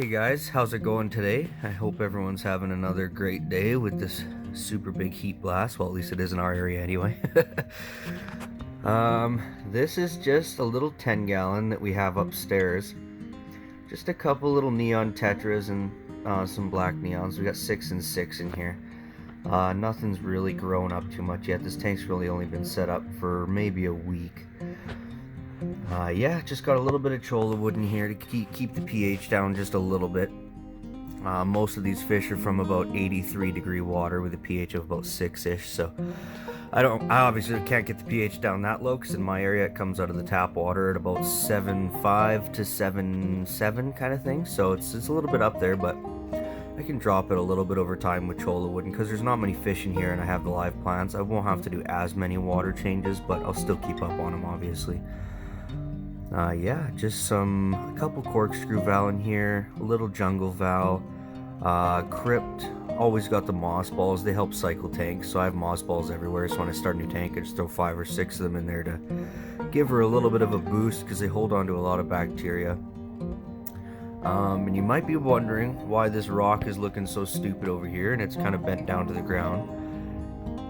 Hey guys, how's it going today? I hope everyone's having another great day with this super big heat blast. Well, at least it is in our area anyway. This is just a little 10 gallon that we have upstairs. Just a couple little neon tetras and some black neons. We got 6 and 6 in here. Nothing's really grown up too much yet. This tank's really only been set up for maybe a week. Yeah, just got a little bit of cholla wood in here to keep the pH down just a little bit. Most of these fish are from about 83 degree water with a pH of about 6-ish, so I obviously can't get the pH down that low because in my area it comes out of the tap water at about 7.5 to 7.7 kind of thing, so it's a little bit up there, but I can drop it a little bit over time with cholla wood, and because there's not many fish in here and I have the live plants, I won't have to do as many water changes, but I'll still keep up on them obviously. Yeah, just a couple corkscrew valve in here, a little jungle valve, crypt. Always got the moss balls. They help cycle tanks, so I have moss balls everywhere. So when I start a new tank, I just throw 5 or 6 of them in there to give her a little bit of a boost because they hold on to a lot of bacteria. And you might be wondering why this rock is looking so stupid over here, and it's kind of bent down to the ground.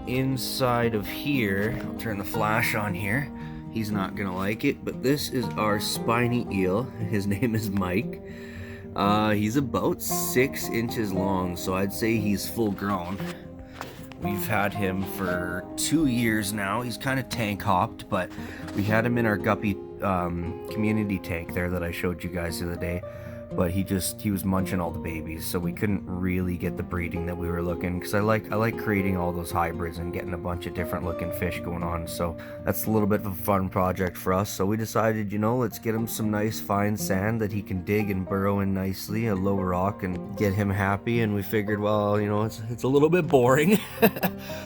Inside of here, I'll turn the flash on here. He's not gonna like it, but this is our spiny eel. His name is Mike. He's about 6 inches long, so I'd say he's full grown. We've had him for 2 years now. He's kind of tank hopped, but we had him in our guppy community tank there that I showed you guys the other day. But he was munching all the babies, so we couldn't really get the breeding that we were looking, because I like creating all those hybrids and getting a bunch of different looking fish going on. So that's a little bit of a fun project for us. So we decided, let's get him some nice fine sand that he can dig and burrow in nicely, a low rock, and get him happy. And we figured, well, it's a little bit boring,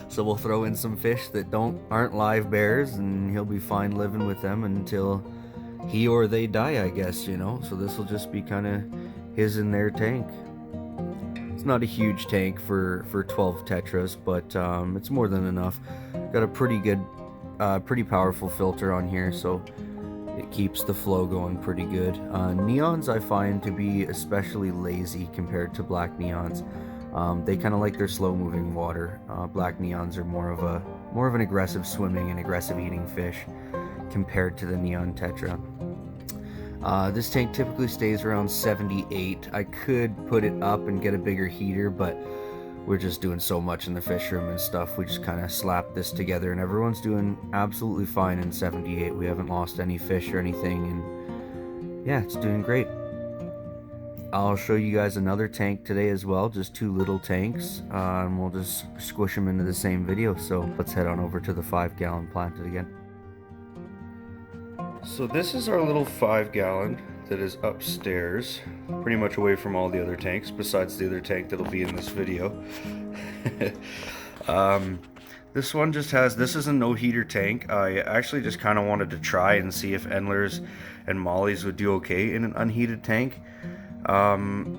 so we'll throw in some fish that aren't live bears, and he'll be fine living with them until he or they die, I guess, so this will just be kind of his and their tank. It's not a huge tank for 12 tetras, but it's more than enough. Got a pretty good pretty powerful filter on here, so it keeps the flow going pretty good. Neons I find to be especially lazy compared to black neons. They kind of like their slow moving water. Black neons are more of an aggressive swimming and aggressive eating fish compared to the neon tetra. This tank typically stays around 78. I could put it up and get a bigger heater, but we're just doing so much in the fish room and stuff. We just kind of slapped this together, and everyone's doing absolutely fine in 78. We haven't lost any fish or anything, and yeah, it's doing great. I'll show you guys another tank today as well, just 2 little tanks, and we'll just squish them into the same video. So let's head on over to the 5-gallon planted again. So this is our little 5-gallon that is upstairs, pretty much away from all the other tanks, besides the other tank that'll be in this video. This one just this is a no heater tank. I actually just kind of wanted to try and see if Endlers and Mollies would do okay in an unheated tank. And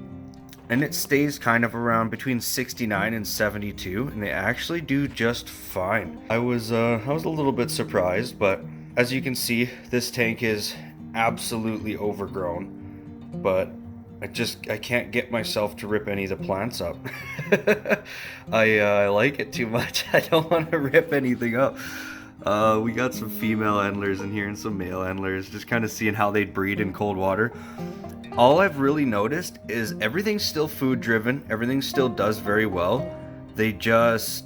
it stays kind of around between 69 and 72, and they actually do just fine. I was a little bit surprised, but as you can see, this tank is absolutely overgrown, but I can't get myself to rip any of the plants up. I like it too much. I don't want to rip anything up. We got some female endlers in here and some male endlers, just kind of seeing how they'd breed in cold water. All I've really noticed is everything's still food driven. Everything still does very well. They just,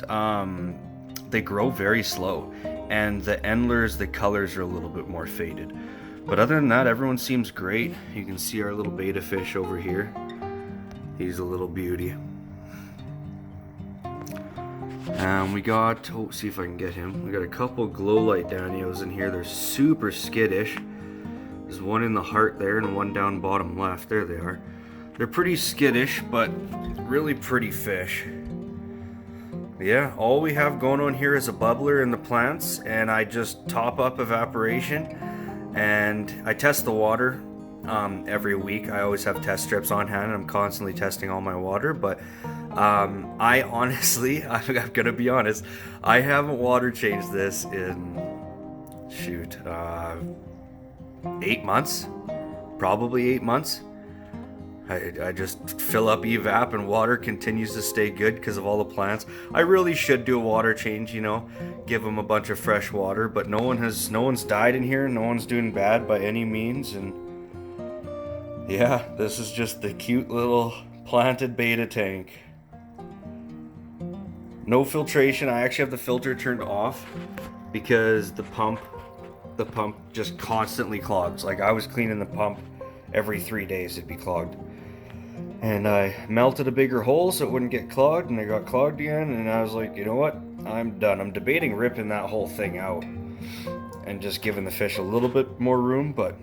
they grow very slow. And the endlers, the colors are a little bit more faded. But other than that, everyone seems great. You can see our little beta fish over here. He's a little beauty. And we got, see if I can get him. We got a couple glow light Danios in here. They're super skittish. There's one in the heart there and one down bottom left. There they are. They're pretty skittish, but really pretty fish. Yeah, all we have going on here is a bubbler in the plants, and I just top up evaporation, and I test the water every week. I always have test strips on hand, and I'm constantly testing all my water, but I honestly, I'm gonna be honest, I haven't water changed this in, 8 months, probably 8 months. I just fill up evap and water continues to stay good because of all the plants. I really should do a water change, you know, give them a bunch of fresh water, but no one's died in here. No one's doing bad by any means. And yeah, this is just the cute little planted beta tank. No filtration. I actually have the filter turned off because the pump just constantly clogs. Like, I was cleaning the pump every 3 days, it'd be clogged. And I melted a bigger hole so it wouldn't get clogged, and it got clogged again, and I was like, you know what? I'm done. I'm debating ripping that whole thing out and just giving the fish a little bit more room, but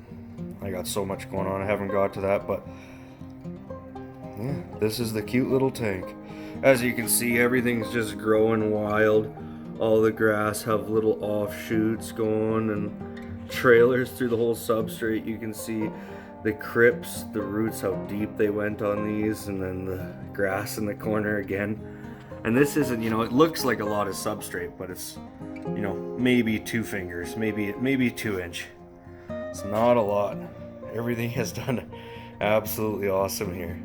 I got so much going on, I haven't got to that. But yeah, this is the cute little tank. As you can see, everything's just growing wild. All the grass have little offshoots going and trailers through the whole substrate. You can see the crypts, the roots, how deep they went on these, and then the grass in the corner again. And this isn't, you know, it looks like a lot of substrate, but it's, you know, maybe 2 fingers, maybe 2 inch. It's not a lot. Everything has done absolutely awesome here.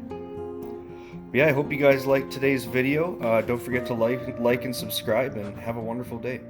But yeah, I hope you guys liked today's video. Don't forget to like and subscribe, and have a wonderful day.